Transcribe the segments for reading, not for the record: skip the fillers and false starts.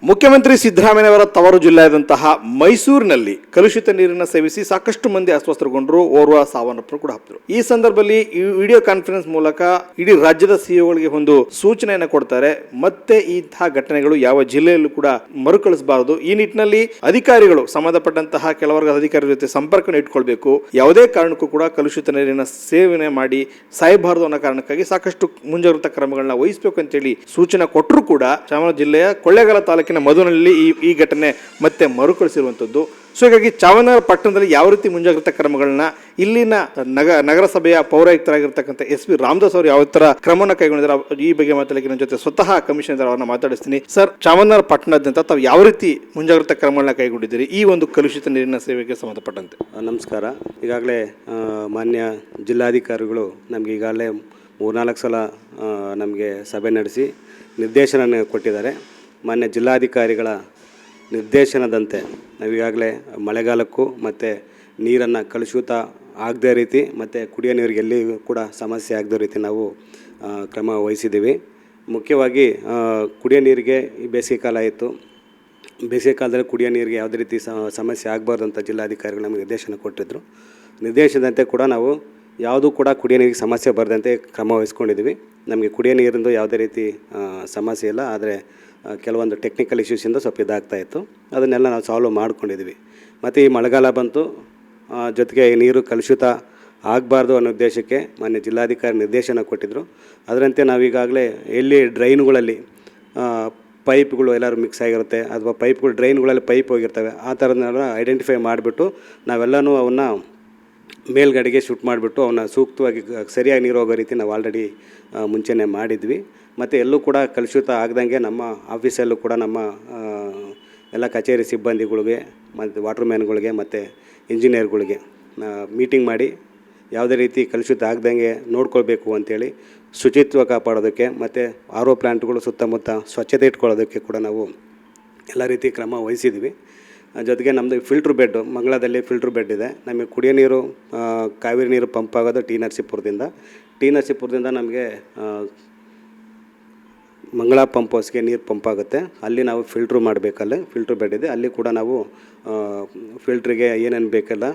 ಮುಖ್ಯಮಂತ್ರಿ ಸಿದ್ದರಾಮಯ್ಯವರ ತವರು ಜಿಲ್ಲೆಯಾದಂತಹ ಮೈಸೂರಿನಲ್ಲಿ ಕಲುಷಿತ ನೀರನ್ನು ಸೇವಿಸಿ ಸಾಕಷ್ಟು ಮಂದಿ ಅಸ್ವಸ್ಥಗೊಂಡರು, ಓರ್ವ ಸಾವನ್ನಪ್ಪರು ಕೂಡ ಹತ್ತಿದ್ರು. ಈ ಸಂದರ್ಭದಲ್ಲಿ ಈ ವಿಡಿಯೋ ಕಾನ್ಫರೆನ್ಸ್ ಮೂಲಕ ಇಡೀ ರಾಜ್ಯದ ಸಿಇಒಗಳಿಗೆ ಒಂದು ಸೂಚನೆಯನ್ನು ಕೊಡ್ತಾರೆ. ಮತ್ತೆ ಇಂತಹ ಘಟನೆಗಳು ಯಾವ ಜಿಲ್ಲೆಯಲ್ಲೂ ಕೂಡ ಮರುಕಳಿಸಬಾರದು. ಈ ನಿಟ್ಟಿನಲ್ಲಿ ಅಧಿಕಾರಿಗಳು ಸಂಬಂಧಪಟ್ಟಂತಹ ಕೆಲವರ್ಗದ ಅಧಿಕಾರಿಗಳ ಜೊತೆ ಸಂಪರ್ಕ ಇಟ್ಕೊಳ್ಬೇಕು. ಯಾವುದೇ ಕಾರಣಕ್ಕೂ ಕೂಡ ಕಲುಷಿತ ನೀರಿನ ಸೇವನೆ ಮಾಡಿ ಸಾಯಬಾರದು ಅನ್ನೋ ಕಾರಣಕ್ಕಾಗಿ ಸಾಕಷ್ಟು ಮುಂಜಾಗ್ರತಾ ಕ್ರಮಗಳನ್ನ ವಹಿಸಬೇಕು ಅಂತೇಳಿ ಸೂಚನೆ ಕೊಟ್ಟರು ಕೂಡ ಚಾಮರಾಜನಗರ ಜಿಲ್ಲೆಯ ಕೊಳ್ಳೇಗಾಲ ತಾಲೂಕಿನ ಮಧುನಲ್ಲಿ ಈ ಘಟನೆ ಮತ್ತೆ ಮರುಕಳಿಸಿರುವಂಥದ್ದು. ಸೊ ಹೀಗಾಗಿ ಚಾಮರಾಜನಗರ ಪಟ್ಟಣದಲ್ಲಿ ಯಾವ ರೀತಿ ಮುಂಜಾಗ್ರತಾ ಕ್ರಮಗಳನ್ನ ಇಲ್ಲಿನ ನಗರಸಭೆಯ ಪೌರಾಯುಕ್ತರಾಗಿರ್ತಕ್ಕಂಥ SP ರಾಮದಾಸ್ ಅವರು ಯಾವ ತರ ಕ್ರಮವನ್ನು ಕೈಗೊಂಡಿದ್ದಾರೆ ಈ ಬಗ್ಗೆ ಮಾತಾಡಲಿಕ್ಕೆ ನನ್ನ ಜೊತೆ ಸ್ವತಃ ಕಮಿಷನರ್ ಅವರನ್ನ ಮಾತಾಡಿಸ್ತೀನಿ. ಸರ್, ಚಾಮರಾಜನಗರ ಪಟ್ಟಣದಂತ ತಾವು ಯಾವ ರೀತಿ ಮುಂಜಾಗ್ರತಾ ಕ್ರಮಗಳನ್ನ ಕೈಗೊಂಡಿದ್ದೀರಿ ಈ ಒಂದು ಕಲುಷಿತ ನೀರಿನ ಸೇವೆಗೆ ಸಂಬಂಧಪಟ್ಟಂತೆ? ನಮಸ್ಕಾರ. ಈಗಾಗಲೇ ಮಾನ್ಯ ಜಿಲ್ಲಾಧಿಕಾರಿಗಳು ನಮಗೆ ಈಗಾಗಲೇ 3-4 ಸಲ ನಮಗೆ ಸಭೆ ನಡೆಸಿ ನಿರ್ದೇಶನ ಕೊಟ್ಟಿದ್ದಾರೆ. ಮಾನ್ಯ ಜಿಲ್ಲಾಧಿಕಾರಿಗಳ ನಿರ್ದೇಶನದಂತೆ ನಾವೀಗಾಗಲೇ ಮಳೆಗಾಲಕ್ಕೂ ಮತ್ತು ನೀರನ್ನು ಕಲುಷಿತ ಆಗದೇ ರೀತಿ ಮತ್ತು ಕುಡಿಯೋ ನೀರಿಗೆ ಎಲ್ಲಿ ಕೂಡ ಸಮಸ್ಯೆ ಆಗದೇ ರೀತಿ ನಾವು ಕ್ರಮ ವಹಿಸಿದ್ದೀವಿ. ಮುಖ್ಯವಾಗಿ ಕುಡಿಯೋ ನೀರಿಗೆ ಈ ಬೇಸಿಗೆ ಕಾಲ ಇತ್ತು. ಬೇಸಿಗೆ ಕಾಲದಲ್ಲಿ ಕುಡಿಯೋ ನೀರಿಗೆ ಯಾವುದೇ ರೀತಿ ಸಮಸ್ಯೆ ಆಗಬಾರ್ದು ಅಂತ ಜಿಲ್ಲಾಧಿಕಾರಿಗಳು ನಮಗೆ ನಿರ್ದೇಶನ ಕೊಟ್ಟಿದ್ದರು. ನಿರ್ದೇಶನದಂತೆ ಕೂಡ ನಾವು ಯಾವುದೂ ಕೂಡ ಕುಡಿಯೋ ನೀರಿಗೆ ಸಮಸ್ಯೆ ಬರದಂತೆ ಕ್ರಮ ವಹಿಸ್ಕೊಂಡಿದ್ದೀವಿ. ನಮಗೆ ಕುಡಿಯೋ ನೀರಿಂದು ಯಾವುದೇ ರೀತಿ ಸಮಸ್ಯೆ ಇಲ್ಲ. ಆದರೆ ಕೆಲವೊಂದು ಟೆಕ್ನಿಕಲ್ ಇಶ್ಯೂಸಿಂದ ಸ್ವಲ್ಪ ಇದಾಗ್ತಾಯಿತ್ತು. ಅದನ್ನೆಲ್ಲ ನಾವು ಸಾಲ್ವ್ ಮಾಡ್ಕೊಂಡಿದ್ವಿ. ಮತ್ತು ಈ ಮಳೆಗಾಲ ಬಂತು, ಜೊತೆಗೆ ಈ ನೀರು ಕಲುಷಿತ ಆಗಬಾರ್ದು ಅನ್ನೋ ಉದ್ದೇಶಕ್ಕೆ ಮಾನ್ಯ ಜಿಲ್ಲಾಧಿಕಾರಿ ನಿರ್ದೇಶನ ಕೊಟ್ಟಿದ್ದರು. ಅದರಂತೆ ನಾವೀಗಾಗಲೇ ಎಲ್ಲಿ ಡ್ರೈನ್ಗಳಲ್ಲಿ ಪೈಪ್ಗಳು ಎಲ್ಲರೂ ಮಿಕ್ಸ್ ಆಗಿರುತ್ತೆ ಅಥವಾ ಪೈಪ್ಗಳು ಡ್ರೈನ್ಗಳಲ್ಲಿ ಪೈಪ್ ಹೋಗಿರ್ತವೆ, ಆ ಥರದನ್ನೆಲ್ಲ ಐಡೆಂಟಿಫೈ ಮಾಡಿಬಿಟ್ಟು ನಾವೆಲ್ಲನೂ ಅವನ್ನ ಮೇಲ್ಗಡೆಗೆ ಶೂಟ್ ಮಾಡಿಬಿಟ್ಟು ಅವನ್ನ ಸೂಕ್ತವಾಗಿ ಸರಿಯಾಗಿ ನೀರು ಹೋಗೋ ರೀತಿ ನಾವು ಆಲ್ರೆಡಿ ಮುಂಚೆನೇ ಮಾಡಿದ್ವಿ. ಮತ್ತು ಎಲ್ಲೂ ಕೂಡ ಕಲುಷಿತ ಆಗ್ದಂಗೆ ನಮ್ಮ ಆಫೀಸಲ್ಲೂ ಕೂಡ ನಮ್ಮ ಎಲ್ಲ ಕಚೇರಿ ಸಿಬ್ಬಂದಿಗಳಿಗೆ ಮತ್ತು ವಾಟರ್ ಮ್ಯಾನ್ಗಳಿಗೆ ಮತ್ತು ಇಂಜಿನಿಯರ್ಗಳಿಗೆ ಮೀಟಿಂಗ್ ಮಾಡಿ ಯಾವುದೇ ರೀತಿ ಕಲುಷಿತ ಆಗ್ದಂಗೆ ನೋಡ್ಕೊಳ್ಬೇಕು ಅಂಥೇಳಿ ಶುಚಿತ್ವ ಕಾಪಾಡೋದಕ್ಕೆ ಮತ್ತು RO ಪ್ಲ್ಯಾಂಟ್ಗಳು ಸುತ್ತಮುತ್ತ ಸ್ವಚ್ಛತೆ ಇಟ್ಕೊಳ್ಳೋದಕ್ಕೆ ಕೂಡ ನಾವು ಎಲ್ಲ ರೀತಿ ಕ್ರಮ ವಹಿಸಿದ್ವಿ. ಜೊತೆಗೆ ನಮ್ಮದು ಫಿಲ್ಟ್ರ್ ಬೆಡ್ಡು ಮಂಗಳದಲ್ಲಿ ಫಿಲ್ಟ್ರ್ ಬೆಡ್ ಇದೆ. ನಮಗೆ ಕುಡಿಯೋ ನೀರು ಕಾವೇರಿ ನೀರು ಪಂಪ್ ಆಗೋದು ಟಿ ನರಸೀಪುರದಿಂದ ನಮಗೆ ಮಂಗಳ ಪಂಪ್ ಹೌಸ್ಗೆ ನೀರು ಪಂಪ್ ಆಗುತ್ತೆ. ಅಲ್ಲಿ ನಾವು ಫಿಲ್ಟ್ರ್ ಮಾಡಬೇಕಲ್ಲ, ಫಿಲ್ಟ್ರ್ ಬೆಡ್ ಇದೆ. ಅಲ್ಲಿ ಕೂಡ ನಾವು ಫಿಲ್ಟ್ರಿಗೆ ಏನೇನು ಬೇಕಲ್ಲ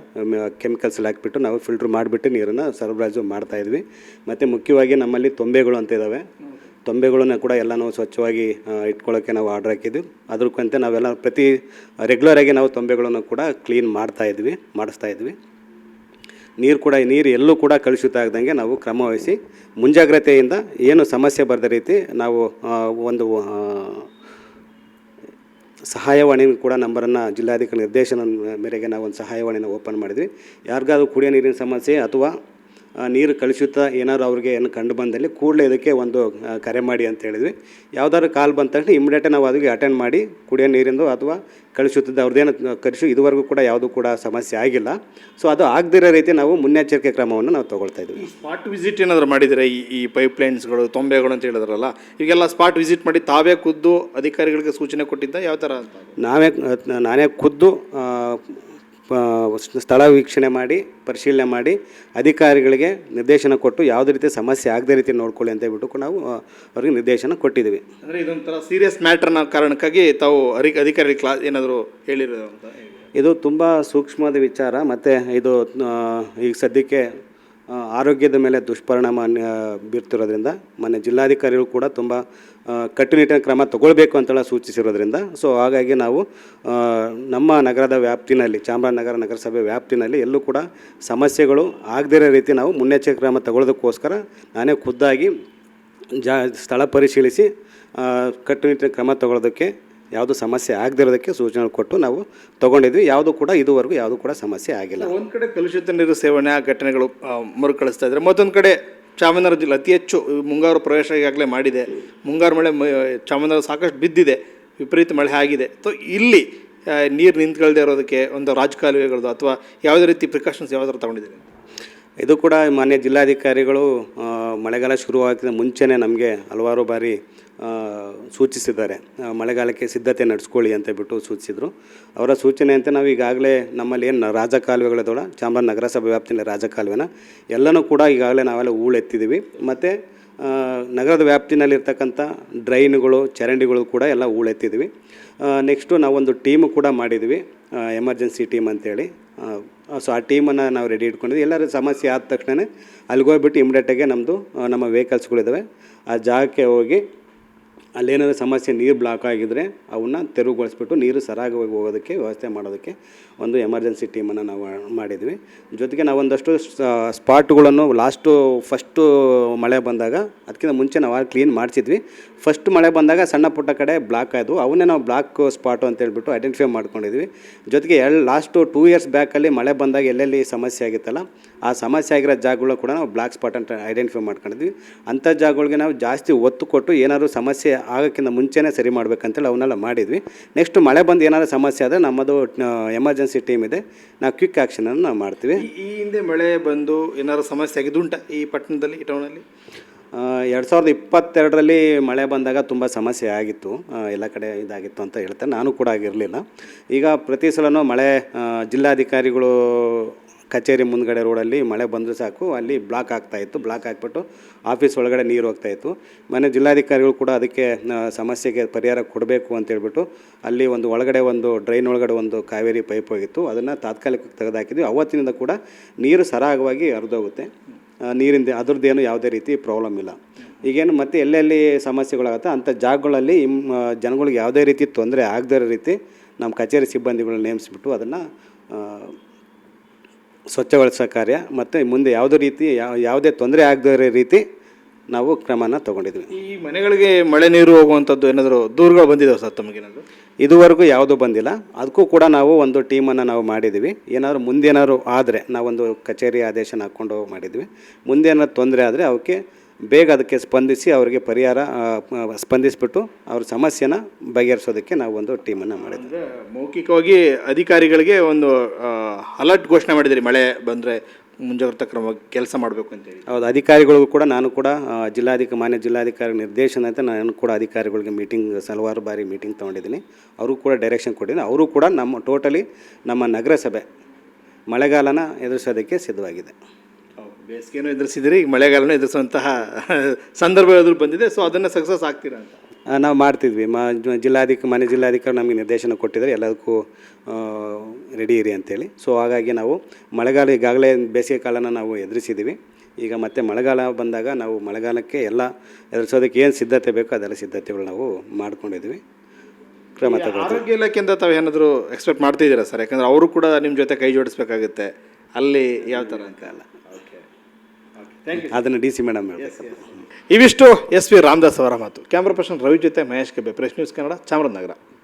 ಕೆಮಿಕಲ್ಸ್ ಹಾಕಿಬಿಟ್ಟು ನಾವು ಫಿಲ್ಟ್ರ್ ಮಾಡಿಬಿಟ್ಟು ನೀರನ್ನು ಸರಬರಾಜು ಮಾಡ್ತಾಯಿದ್ವಿ. ಮತ್ತು ಮುಖ್ಯವಾಗಿ ನಮ್ಮಲ್ಲಿ ತೊಂಬೆಗಳು ಅಂತ ಇದ್ದಾವೆ. ತೊಂಬೆಗಳನ್ನ ಕೂಡ ಎಲ್ಲ ನಾವು ಸ್ವಚ್ಛವಾಗಿ ಇಟ್ಕೊಳ್ಳೋಕ್ಕೆ ನಾವು ಆರ್ಡ್ರ್ ಹಾಕಿದ್ವಿ. ಅದಕ್ಕಂತೆ ನಾವೆಲ್ಲ ರೆಗ್ಯುಲರಾಗಿ ನಾವು ತೊಂಬೆಗಳನ್ನು ಕೂಡ ಕ್ಲೀನ್ ಮಾಡಿಸ್ತಾಯಿದ್ವಿ. ನೀರು ಎಲ್ಲೂ ಕೂಡ ಕಲುಷಿತ ಆಗದಂಗೆ ನಾವು ಕ್ರಮ ವಹಿಸಿ ಮುಂಜಾಗ್ರತೆಯಿಂದ ಏನು ಸಮಸ್ಯೆ ಬರದ ರೀತಿ ನಾವು ಒಂದು ಸಹಾಯವಾಣಿ ಕೂಡ ನಂಬರನ್ನು ಜಿಲ್ಲಾಧಿಕಾರಿ ನಿರ್ದೇಶನ ಮೇರೆಗೆ ನಾವು ಒಂದು ಸಹಾಯವಾಣಿನ ಓಪನ್ ಮಾಡಿದ್ವಿ. ಯಾರಿಗಾದ್ರೂ ಕುಡಿಯೋ ನೀರಿನ ಸಮಸ್ಯೆ ಅಥವಾ ನೀರು ಕಲುಷಿತ ಏನಾದ್ರು ಅವ್ರಿಗೆ ಏನು ಕಂಡು ಬಂದಲ್ಲಿ ಕೂಡಲೇ ಇದಕ್ಕೆ ಒಂದು ಕರೆ ಮಾಡಿ ಅಂತ ಹೇಳಿದ್ವಿ. ಯಾವುದಾದ್ರು ಕಾಲ್ ಬಂದ ತಕ್ಷಣ ಇಮಿಡಿಯೇಟಾಗಿ ನಾವು ಅದಕ್ಕೆ ಅಟೆಂಡ್ ಮಾಡಿ ಕುಡಿಯೋ ನೀರಿಂದು ಅಥವಾ ಕಲುಷಿತದ ಅವ್ರದ್ದೇನು ಇದುವರೆಗೂ ಕೂಡ ಯಾವುದೂ ಕೂಡ ಸಮಸ್ಯೆ ಆಗಿಲ್ಲ. ಸೊ ಅದು ಆಗದಿರೋ ರೀತಿ ನಾವು ಮುನ್ನೆಚ್ಚರಿಕೆ ಕ್ರಮವನ್ನು ನಾವು ತೊಗೊಳ್ತಾ ಇದ್ವಿ. ಸ್ಪಾಟ್ ವಿಸಿಟ್ ಏನಾದರೂ ಮಾಡಿದರೆ ಈ ಪೈಪ್ಲೈನ್ಸ್ಗಳು ತೊಂಬೆಗಳು ಅಂತ ಹೇಳಿದ್ರಲ್ಲ, ಈಗೆಲ್ಲ ಸ್ಪಾಟ್ ವಿಸಿಟ್ ಮಾಡಿ ತಾವೇ ಖುದ್ದು ಅಧಿಕಾರಿಗಳಿಗೆ ಸೂಚನೆ ಕೊಟ್ಟಿದ್ದ ಯಾವ ಥರ ಅಂತ? ನಾನೇ ಖುದ್ದು ಸ್ಥಳ ವೀಕ್ಷಣೆ ಮಾಡಿ ಪರಿಶೀಲನೆ ಮಾಡಿ ಅಧಿಕಾರಿಗಳಿಗೆ ನಿರ್ದೇಶನ ಕೊಟ್ಟು ಯಾವುದೇ ರೀತಿ ಸಮಸ್ಯೆ ಆಗದೇ ರೀತಿ ನೋಡ್ಕೊಳ್ಳಿ ಅಂತ ಹೇಳ್ಬಿಟ್ಟು ನಾವು ಅವ್ರಿಗೆ ನಿರ್ದೇಶನ ಕೊಟ್ಟಿದ್ದೀವಿ. ಅಂದರೆ ಇದೊಂಥರ ಸೀರಿಯಸ್ ಮ್ಯಾಟ್ರನ್ನ ಕಾರಣಕ್ಕಾಗಿ ತಾವು ಅಧಿಕಾರಿಗಳಿಗೆ ಕ್ಲಾಸ್ ಏನಾದರೂ ಹೇಳಿರೋದು ಅಂತ? ಇದು ತುಂಬ ಸೂಕ್ಷ್ಮವಾದ ವಿಚಾರ. ಮತ್ತು ಇದು ಈಗ ಸದ್ಯಕ್ಕೆ ಆರೋಗ್ಯದ ಮೇಲೆ ದುಷ್ಪರಿಣಾಮ ಬೀರ್ತಿರೋದ್ರಿಂದ ಮಾನ್ಯ ಜಿಲ್ಲಾಧಿಕಾರಿಗಳು ಕೂಡ ತುಂಬ ಕಟ್ಟುನಿಟ್ಟಿನ ಕ್ರಮ ತಗೊಳ್ಬೇಕು ಅಂತೆಲ್ಲ ಸೂಚಿಸಿರೋದ್ರಿಂದ ಹಾಗಾಗಿ ನಾವು ನಮ್ಮ ನಗರದ ವ್ಯಾಪ್ತಿನಲ್ಲಿ ಚಾಮರಾಜನಗರ ನಗರಸಭೆ ವ್ಯಾಪ್ತಿನಲ್ಲಿ ಎಲ್ಲೂ ಕೂಡ ಸಮಸ್ಯೆಗಳು ಆಗದಿರೋ ರೀತಿ ನಾವು ಮುನ್ನೆಚ್ಚರಿಕೆ ಕ್ರಮ ತಗೊಳ್ಳೋದಕ್ಕೋಸ್ಕರ ನಾನೇ ಖುದ್ದಾಗಿ ಸ್ಥಳ ಪರಿಶೀಲಿಸಿ ಕಟ್ಟುನಿಟ್ಟಿನ ಕ್ರಮ ತಗೊಳ್ಳೋದಕ್ಕೆ ಯಾವುದು ಸಮಸ್ಯೆ ಆಗದಿರೋದಕ್ಕೆ ಸೂಚನೆ ಕೊಟ್ಟು ನಾವು ತೊಗೊಂಡಿದ್ವಿ. ಇದುವರೆಗೂ ಯಾವುದೂ ಕೂಡ ಸಮಸ್ಯೆ ಆಗಿಲ್ಲ. ಒಂದು ಕಡೆ ಕಲುಷಿತ ನೀರು ಸೇವನೆ ಘಟನೆಗಳು ಮರುಕಳಿಸ್ತಾ ಇದ್ದಾರೆ, ಮತ್ತೊಂದು ಕಡೆ ಚಾಮರಾಜನಗರ ಜಿಲ್ಲೆ ಅತಿ ಹೆಚ್ಚು ಮುಂಗಾರು ಪ್ರವೇಶ ಈಗಾಗಲೇ ಮಾಡಿದೆ. ಮುಂಗಾರು ಮಳೆ ಚಾಮರಾಜನಗರ ಸಾಕಷ್ಟು ಬಿದ್ದಿದೆ, ವಿಪರೀತ ಮಳೆ ಆಗಿದೆ. ಸೊ ಇಲ್ಲಿ ನೀರು ನಿಂತ್ಕೊಳ್ದೇ ಇರೋದಕ್ಕೆ ಒಂದು ರಾಜಕಾಲುವೆಗಳದ್ದು ಅಥವಾ ಯಾವುದೇ ರೀತಿ ಪ್ರಿಕಾಷನ್ಸ್ ಯಾವ್ದಾದ್ರು ತಗೊಂಡಿದ್ದೀರಿ? ಇದು ಕೂಡ ಮಾನ್ಯ ಜಿಲ್ಲಾಧಿಕಾರಿಗಳು ಮಳೆಗಾಲ ಶುರುವಾಗಿದ್ದ ಮುಂಚೆನೇ ನಮಗೆ ಹಲವಾರು ಬಾರಿ ಸೂಚಿಸಿದ್ದಾರೆ. ಮಳೆಗಾಲಕ್ಕೆ ಸಿದ್ಧತೆ ನಡೆಸ್ಕೊಳ್ಳಿ ಅಂತ ಬಿಟ್ಟು ಸೂಚಿಸಿದರು. ಅವರ ಸೂಚನೆಯಂತೆ ನಾವು ಈಗಾಗಲೇ ನಮ್ಮಲ್ಲಿ ಏನು ರಾಜಕಾಲುವೆಗಳಿದ್ದಾವೆ ಚಾಮರಾಜನಗರ ನಗರಸಭೆ ವ್ಯಾಪ್ತಿಯಲ್ಲಿ ರಾಜಕಾಲುವೆನ ಎಲ್ಲನೂ ಕೂಡ ಈಗಾಗಲೇ ನಾವೆಲ್ಲ ಹೂಳೆತ್ತಿದ್ದೀವಿ. ಮತ್ತು ನಗರದ ವ್ಯಾಪ್ತಿನಲ್ಲಿರ್ತಕ್ಕಂಥ ಡ್ರೈನ್ಗಳು ಚರಂಡಿಗಳು ಕೂಡ ಎಲ್ಲ ಹೂಳೆತ್ತಿದ್ವಿ. ನೆಕ್ಸ್ಟು ನಾವೊಂದು ಟೀಮು ಕೂಡ ಮಾಡಿದ್ವಿ, ಎಮರ್ಜೆನ್ಸಿ ಟೀಮ್ ಅಂತೇಳಿ. ಸೊ ಆ ಟೀಮನ್ನು ನಾವು ರೆಡಿ ಇಟ್ಕೊಂಡಿದ್ವಿ. ಎಲ್ಲರೂ ಸಮಸ್ಯೆ ಆದ ತಕ್ಷಣ ಅಲ್ಲಿಗೆ ಹೋಗ್ಬಿಟ್ಟು ಇಮಿಡಿಯೇಟಾಗೆ ನಮ್ಮ ವೆಹಿಕಲ್ಸ್ಗಳಿದ್ದಾವೆ, ಆ ಜಾಗಕ್ಕೆ ಹೋಗಿ ಅಲ್ಲೇನಾದರೂ ಸಮಸ್ಯೆ ನೀರು ಬ್ಲಾಕ್ ಆಗಿದ್ದರೆ ಅವನ್ನ ತೆರವುಗೊಳಿಸ್ಬಿಟ್ಟು ನೀರು ಸರಾಗವಾಗಿ ಹೋಗೋದಕ್ಕೆ ವ್ಯವಸ್ಥೆ ಮಾಡೋದಕ್ಕೆ ಒಂದು ಎಮರ್ಜೆನ್ಸಿ ಟೀಮನ್ನು ನಾವು ಮಾಡಿದ್ವಿ. ಜೊತೆಗೆ ನಾವೊಂದಷ್ಟು ಸ್ಪಾಟ್ಗಳನ್ನು ಫಸ್ಟು ಮಳೆ ಬಂದಾಗ ಅದಕ್ಕಿಂತ ಮುಂಚೆ ನಾವು ಕ್ಲೀನ್ ಮಾಡಿಸಿದ್ವಿ. ಫಸ್ಟ್ ಮಳೆ ಬಂದಾಗ ಸಣ್ಣ ಪುಟ್ಟ ಕಡೆ ಬ್ಲಾಕ್ ಆಯಿತು, ಅವನ್ನೇ ನಾವು ಬ್ಲಾಕ್ ಸ್ಪಾಟು ಅಂತೇಳ್ಬಿಟ್ಟು ಐಡೆಂಟಿಫೈ ಮಾಡ್ಕೊಂಡಿದ್ವಿ. ಜೊತೆಗೆ ಲಾಸ್ಟು 2 ಇಯರ್ಸ್ ಬ್ಯಾಕಲ್ಲಿ ಮಳೆ ಬಂದಾಗ ಎಲ್ಲೆಲ್ಲಿ ಸಮಸ್ಯೆ ಆಗಿತ್ತಲ್ಲ ಆ ಸಮಸ್ಯೆ ಆಗಿರೋ ಜಾಗಗಳು ಕೂಡ ನಾವು ಬ್ಲಾಕ್ ಸ್ಪಾಟ್ ಅಂತ ಐಡೆಂಟಿಫೈ ಮಾಡ್ಕೊಂಡಿದ್ವಿ. ಅಂಥ ಜಾಗಗಳಿಗೆ ನಾವು ಜಾಸ್ತಿ ಒತ್ತು ಕೊಟ್ಟು ಏನಾದರೂ ಸಮಸ್ಯೆ ಆಗೋಕ್ಕಿಂತ ಮುಂಚೆನೇ ಸರಿ ಮಾಡ್ಬೇಕಂತೇಳಿ ಅವನ್ನೆಲ್ಲ ಮಾಡಿದ್ವಿ. ನೆಕ್ಸ್ಟ್ ಮಳೆ ಬಂದು ಏನಾದರೂ ಸಮಸ್ಯೆ ಆದರೆ ನಮ್ಮದು ಎಮರ್ಜೆನ್ಸಿ ಟೀಮ್ ಇದೆ, ನಾವು ಕ್ವಿಕ್ ಆ್ಯಕ್ಷನನ್ನು ನಾವು ಮಾಡ್ತೀವಿ. ಈ ಹಿಂದೆ ಮಳೆ ಬಂದು ಏನಾದರೂ ಸಮಸ್ಯೆ ಆಗಿದ್ದುಂಟಾ ಈ ಪಟ್ಟಣದಲ್ಲಿ, ಈ ಟೌನಲ್ಲಿ? 2022ರಲ್ಲಿ ಮಳೆ ಬಂದಾಗ ತುಂಬ ಸಮಸ್ಯೆ ಆಗಿತ್ತು, ಎಲ್ಲ ಕಡೆ ಇದಾಗಿತ್ತು ಅಂತ ಹೇಳ್ತಾರೆ. ನಾನು ಕೂಡ ಆಗಿರಲಿಲ್ಲ. ಈಗ ಪ್ರತಿ ಸಲನೂ ಮಳೆ ಜಿಲ್ಲಾಧಿಕಾರಿಗಳು ಕಚೇರಿ ಮುಂದ್ಗಡೆ ರೋಡಲ್ಲಿ ಮಳೆ ಬಂದರೂ ಸಾಕು ಅಲ್ಲಿ ಬ್ಲಾಕ್ ಆಗ್ತಾಯಿತ್ತು. ಬ್ಲಾಕ್ ಆಗಿಬಿಟ್ಟು ಆಫೀಸ್ ಒಳಗಡೆ ನೀರು ಹೋಗ್ತಾಯಿತ್ತು. ಮನೆ ಜಿಲ್ಲಾಧಿಕಾರಿಗಳು ಕೂಡ ಅದಕ್ಕೆ ಸಮಸ್ಯೆಗೆ ಪರಿಹಾರ ಕೊಡಬೇಕು ಅಂತೇಳ್ಬಿಟ್ಟು ಅಲ್ಲಿ ಒಳಗಡೆ ಡ್ರೈನ್ ಒಳಗಡೆ ಒಂದು ಕಾವೇರಿ ಪೈಪ್ ಹೋಗಿತ್ತು, ಅದನ್ನು ತಾತ್ಕಾಲಿಕವಾಗಿ ತೆಗೆದುಹಾಕಿದ್ವಿ. ಅವತ್ತಿನಿಂದ ಕೂಡ ನೀರು ಸರಾಗವಾಗಿ ಹರಿದೋಗುತ್ತೆ, ನೀರಿಂದ ಅದ್ರದ್ದೇನು ಯಾವುದೇ ರೀತಿ ಪ್ರಾಬ್ಲಮ್ ಇಲ್ಲ. ಈಗೇನು ಮತ್ತೆ ಎಲ್ಲೆಲ್ಲಿ ಸಮಸ್ಯೆಗಳಾಗುತ್ತೆ ಅಂಥ ಜಾಗಗಳಲ್ಲಿ ಜನಗಳಿಗೆ ಯಾವುದೇ ರೀತಿ ತೊಂದರೆ ಆಗದೇ ಇರೋ ರೀತಿ ನಮ್ಮ ಕಚೇರಿ ಸಿಬ್ಬಂದಿಗಳನ್ನ ನೇಮಿಸಿಬಿಟ್ಟು ಅದನ್ನು ಸ್ವಚ್ಛಗೊಳಿಸೋ ಕಾರ್ಯ ಮತ್ತು ಮುಂದೆ ಯಾವುದೇ ತೊಂದರೆ ಆಗದೇ ಇರೋ ರೀತಿ ನಾವು ಕ್ರಮನ ತೊಗೊಂಡಿದ್ವಿ. ಈ ಮನೆಗಳಿಗೆ ಮಳೆ ನೀರು ಹೋಗುವಂಥದ್ದು ಏನಾದರೂ ದೂರುಗಳು ಬಂದಿದ್ದಾವೆ ಸರ್ ತಮಗೇನಾದರೂ? ಇದುವರೆಗೂ ಯಾವುದೂ ಬಂದಿಲ್ಲ. ಅದಕ್ಕೂ ಕೂಡ ನಾವು ಒಂದು ಟೀಮನ್ನು ನಾವು ಮಾಡಿದ್ವಿ. ಮುಂದೇನಾದ್ರು ಆದರೆ ನಾವೊಂದು ಕಚೇರಿ ಆದೇಶನ ಹಾಕ್ಕೊಂಡು ಮಾಡಿದ್ವಿ. ಮುಂದೇನಾದ್ರು ತೊಂದರೆ ಆದರೆ ಅವಕ್ಕೆ ಬೇಗ ಅದಕ್ಕೆ ಸ್ಪಂದಿಸಿ ಅವರಿಗೆ ಪರಿಹಾರ ಸ್ಪಂದಿಸಿಬಿಟ್ಟು ಅವ್ರ ಸಮಸ್ಯೆನ ಬಗೆಹರಿಸೋದಕ್ಕೆ ನಾವು ಒಂದು ಟೀಮನ್ನು ಮಾಡಿದ್ವಿ. ಮೌಖಿಕವಾಗಿ ಅಧಿಕಾರಿಗಳಿಗೆ ಒಂದು ಅಲರ್ಟ್ ಘೋಷಣೆ ಮಾಡಿದಿರಿ, ಮಳೆ ಬಂದರೆ ಮುಂಜಾಗ್ರತಾ ಕ್ರಮವಾಗಿ ಕೆಲಸ ಮಾಡಬೇಕು ಅಂತೇಳಿ. ಹೌದು, ಅಧಿಕಾರಿಗಳಿಗೂ ಕೂಡ ನಾನು ಕೂಡ ಮಾನ್ಯ ಜಿಲ್ಲಾಧಿಕಾರಿ ನಿರ್ದೇಶನಂತೆ ನಾನು ಕೂಡ ಅಧಿಕಾರಿಗಳಿಗೆ ಹಲವಾರು ಬಾರಿ ಮೀಟಿಂಗ್ ತೊಗೊಂಡಿದ್ದೀನಿ. ಅವರು ಕೂಡ ಡೈರೆಕ್ಷನ್ ಕೊಟ್ಟಿದ್ದೀನಿ. ಅವರು ಕೂಡ ನಮ್ಮ ನಗರಸಭೆ ಮಳೆಗಾಲನ ಎದುರಿಸೋದಕ್ಕೆ ಸಿದ್ಧವಾಗಿದೆ. ಬೇಸಿಗೆನೂ ಎದುರಿಸಿದಿರಿ, ಈಗ ಮಳೆಗಾಲನೂ ಎದುರಿಸುವಂತಹ ಸಂದರ್ಭ ಎದುರು ಬಂದಿದೆ. ಸೊ ಅದನ್ನು ಸಕ್ಸಸ್ ಆಗ್ತೀರಾ ಅಂತ ನಾವು ಮಾಡ್ತಿದ್ವಿ. ಮಾನ್ಯ ಜಿಲ್ಲಾಧಿಕಾರಿ ನಮಗೆ ನಿರ್ದೇಶನ ಕೊಟ್ಟಿದ್ದಾರೆ, ಎಲ್ಲದಕ್ಕೂ ರೆಡಿ ಇರಿ ಅಂತೇಳಿ. ಸೊ ಹಾಗಾಗಿ ನಾವು ಮಳೆಗಾಲ ಈಗಾಗಲೇ ಬೇಸಿಗೆ ಕಾಲನ ನಾವು ಎದುರಿಸಿದ್ದೀವಿ. ಈಗ ಮತ್ತೆ ಮಳೆಗಾಲ ಬಂದಾಗ ನಾವು ಮಳೆಗಾಲಕ್ಕೆ ಎಲ್ಲ ಎದುರಿಸೋದಕ್ಕೆ ಏನು ಸಿದ್ಧತೆ ಬೇಕೋ ಅದೆಲ್ಲ ಸಿದ್ಧತೆಗಳು ನಾವು ಮಾಡ್ಕೊಂಡಿದ್ವಿ. ಕ್ರಮ ತಗೊಳ್ತೀವಿ. ಆರೋಗ್ಯ ಇಲಾಖೆಯಿಂದ ತಾವು ಏನಾದರೂ ಎಕ್ಸ್ಪೆಕ್ಟ್ ಮಾಡ್ತಿದ್ದೀರಾ ಸರ್? ಯಾಕಂದರೆ ಅವರು ಕೂಡ ನಿಮ್ಮ ಜೊತೆ ಕೈ ಜೋಡಿಸ್ಬೇಕಾಗುತ್ತೆ, ಅಲ್ಲಿ ಯಾವ ಥರ ಅಂತ ಅಲ್ಲ. ಅದನ್ನು DC ಮೇಡಮ್ ಹೇಳ್ಬೇಕು. ಇವಿಷ್ಟು SV ರಾಮದಾಸ್ ಅವರ ಮಾತು. ಕ್ಯಾಮ್ರಾ ಪರ್ಸನ್ ರವಿ ಜೊತೆ ಮಹೇಶ್ ಕೆಬ್ಬೆ, ಪ್ರೆಸ್ ನ್ಯೂಸ್ ಕನ್ನಡ, ಚಾಮರಾಜನಗರ.